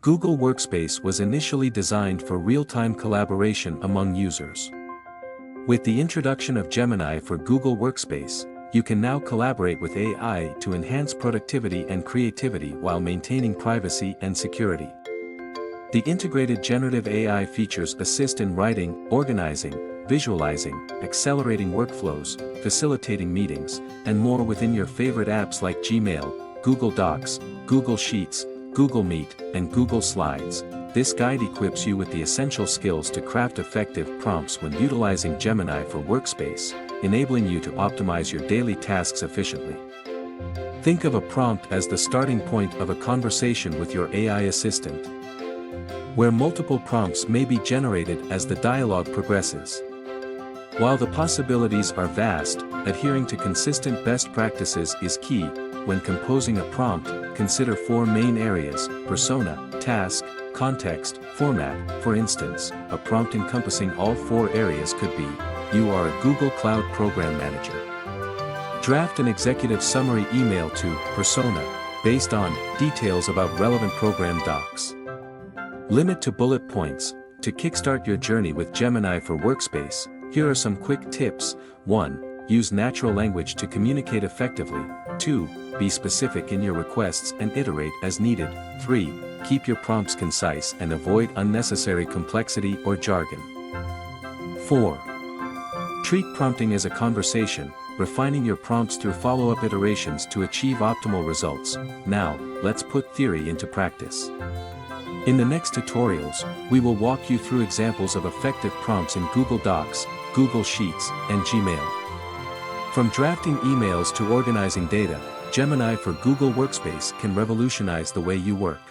Google Workspace was initially designed for real-time collaboration among users. With the introduction of Gemini for Google Workspace, you can now collaborate with AI to enhance productivity and creativity while maintaining privacy and security. The integrated generative AI features assist in writing, organizing, visualizing, accelerating workflows, facilitating meetings, and more within your favorite apps like Gmail, Google Docs, Google Sheets, Google Meet, and Google Slides. This guide equips you with the essential skills to craft effective prompts when utilizing Gemini for Workspace, enabling you to optimize your daily tasks efficiently. Think of a prompt as the starting point of a conversation with your AI assistant, where multiple prompts may be generated as the dialogue progresses. While the possibilities are vast, adhering to consistent best practices is key. When composing a prompt, consider four main areas: persona, task, context, format. For instance, a prompt encompassing all four areas could be, "You are a Google Cloud Program Manager." Draft an executive summary email to persona, based on details about relevant program docs. Limit to bullet points. To kickstart your journey with Gemini for Workspace, here are some quick tips. 1. Use natural language to communicate effectively. 2. Be specific in your requests and iterate as needed. 3. Keep your prompts concise and avoid unnecessary complexity or jargon. 4. Treat prompting as a conversation, refining your prompts through follow-up iterations to achieve optimal results. Now, let's put theory into practice. In the next tutorials, we will walk you through examples of effective prompts in Google Docs, Google Sheets, and Gmail. From drafting emails to organizing data, Gemini for Google Workspace can revolutionize the way you work.